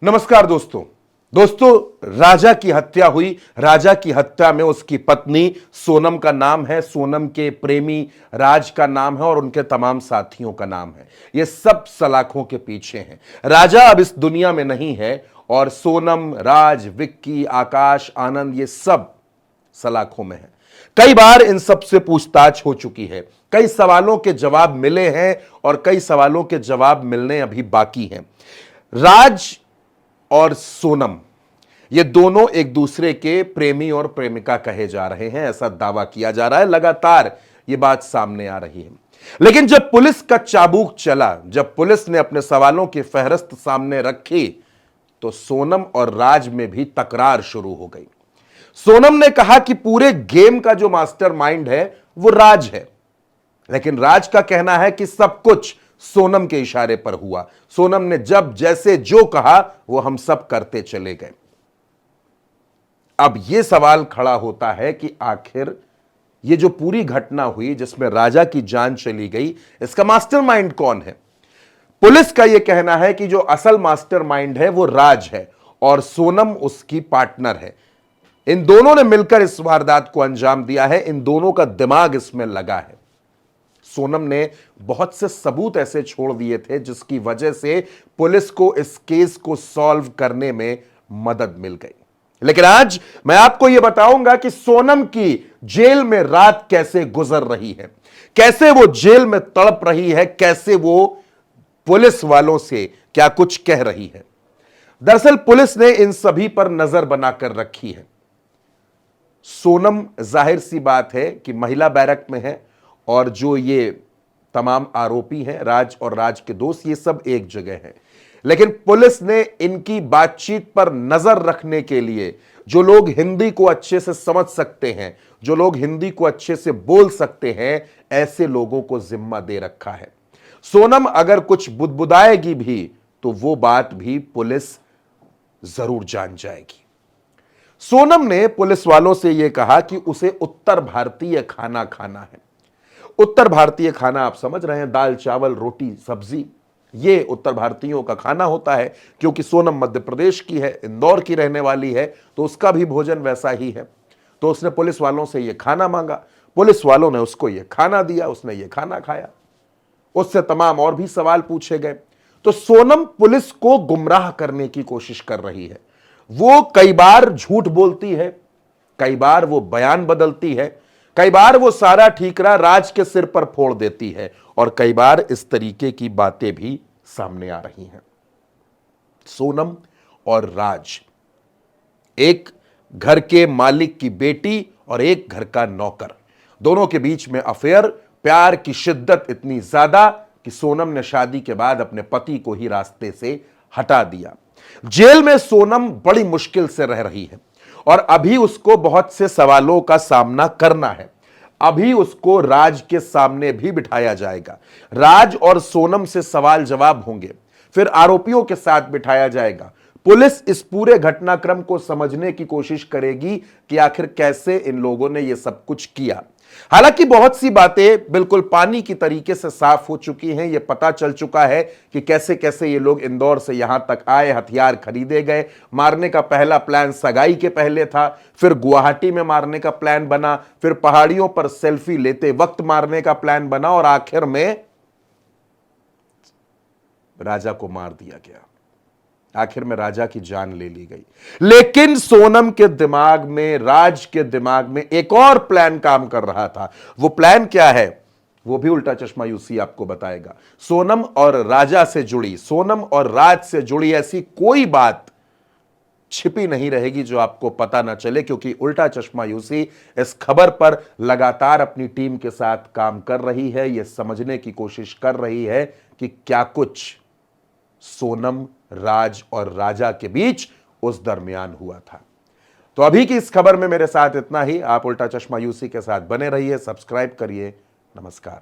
नमस्कार दोस्तों। राजा की हत्या हुई। राजा की हत्या में उसकी पत्नी सोनम का नाम है, सोनम के प्रेमी राज का नाम है और उनके तमाम साथियों का नाम है। ये सब सलाखों के पीछे हैं। राजा अब इस दुनिया में नहीं है और सोनम, राज, विक्की, आकाश, आनंद ये सब सलाखों में है। कई बार इन सब से पूछताछ हो चुकी है, कई सवालों के जवाब मिले हैं और कई सवालों के जवाब मिलने अभी बाकी हैं। राज और सोनम ये दोनों एक दूसरे के प्रेमी और प्रेमिका कहे जा रहे हैं, ऐसा दावा किया जा रहा है। लगातार ये बात सामने आ रही है। लेकिन जब पुलिस का चाबूक चला, जब पुलिस ने अपने सवालों की फहरिस्त सामने रखी, तो सोनम और राज में भी तकरार शुरू हो गई। सोनम ने कहा कि पूरे गेम का जो मास्टरमाइंड है वो राज है, लेकिन राज का कहना है कि सब कुछ सोनम के इशारे पर हुआ। सोनम ने जब जैसे जो कहा वो हम सब करते चले गए। अब यह सवाल खड़ा होता है कि आखिर ये जो पूरी घटना हुई जिसमें राजा की जान चली गई, इसका मास्टरमाइंड कौन है? पुलिस का यह कहना है कि जो असल मास्टरमाइंड है वो राज है और सोनम उसकी पार्टनर है। इन दोनों ने मिलकर इस वारदात को अंजाम दिया है, इन दोनों का दिमाग इसमें लगा है। सोनम ने बहुत से सबूत ऐसे छोड़ दिए थे जिसकी वजह से पुलिस को इस केस को सॉल्व करने में मदद मिल गई। लेकिन आज मैं आपको यह बताऊंगा कि सोनम की जेल में रात कैसे गुजर रही है, कैसे वो जेल में तड़प रही है, कैसे वो पुलिस वालों से क्या कुछ कह रही है। दरअसल पुलिस ने इन सभी पर नजर बनाकर रखी है। सोनम जाहिर सी बात है कि महिला बैरक में है और जो ये तमाम आरोपी हैं, राज और राज के दोस्त, ये सब एक जगह हैं। लेकिन पुलिस ने इनकी बातचीत पर नजर रखने के लिए जो लोग हिंदी को अच्छे से समझ सकते हैं, जो लोग हिंदी को अच्छे से बोल सकते हैं, ऐसे लोगों को जिम्मा दे रखा है। सोनम अगर कुछ बुदबुदाएगी भी तो वो बात भी पुलिस जरूर जान जाएगी। सोनम ने पुलिस वालों से यह कहा कि उसे उत्तर भारतीय खाना खाना है। उत्तर भारतीय खाना आप समझ रहे हैं, दाल चावल रोटी सब्जी, ये उत्तर भारतीयों का खाना होता है। क्योंकि सोनम मध्य प्रदेश की है, इंदौर की रहने वाली है, तो उसका भी भोजन वैसा ही है। तो उसने पुलिस वालों से यह खाना मांगा, पुलिस वालों ने उसको यह खाना दिया, उसने यह खाना खाया। उससे तमाम और भी सवाल पूछे गए। तो सोनम पुलिस को गुमराह करने की कोशिश कर रही है। वो कई बार झूठ बोलती है, कई बार वो बयान बदलती है, कई बार वो सारा ठीकरा राज के सिर पर फोड़ देती है और कई बार इस तरीके की बातें भी सामने आ रही हैं। सोनम और राज, एक घर के मालिक की बेटी और एक घर का नौकर, दोनों के बीच में अफेयर, प्यार की शिद्दत इतनी ज्यादा कि सोनम ने शादी के बाद अपने पति को ही रास्ते से हटा दिया। जेल में सोनम बड़ी मुश्किल से रह रही है और अभी उसको बहुत से सवालों का सामना करना है। अभी उसको राज के सामने भी बिठाया जाएगा, राज और सोनम से सवाल जवाब होंगे, फिर आरोपियों के साथ बिठाया जाएगा। पुलिस इस पूरे घटनाक्रम को समझने की कोशिश करेगी कि आखिर कैसे इन लोगों ने यह सब कुछ किया। हालांकि बहुत सी बातें बिल्कुल पानी की तरीके से साफ हो चुकी हैं। यह पता चल चुका है कि कैसे कैसे ये लोग इंदौर से यहां तक आए, हथियार खरीदे गए। मारने का पहला प्लान सगाई के पहले था, फिर गुवाहाटी में मारने का प्लान बना, फिर पहाड़ियों पर सेल्फी लेते वक्त मारने का प्लान बना और आखिर में राजा को मार दिया गया। आखिर में राजा की जान ले ली गई। लेकिन सोनम के दिमाग में, राज के दिमाग में एक और प्लान काम कर रहा था। वो प्लान क्या है वो भी उल्टा चश्मा यूसी आपको बताएगा। सोनम और राजा से जुड़ी, सोनम और राज से जुड़ी ऐसी कोई बात छिपी नहीं रहेगी जो आपको पता ना चले, क्योंकि उल्टा चश्मा यूसी इस खबर पर लगातार अपनी टीम के साथ काम कर रही है। यह समझने की कोशिश कर रही है कि क्या कुछ सोनम, राज और राजा के बीच उस दरमियान हुआ था। तो अभी की इस खबर में मेरे साथ इतना ही। आप उल्टा चश्मा यूसी के साथ बने रहिए, सब्सक्राइब करिए। नमस्कार।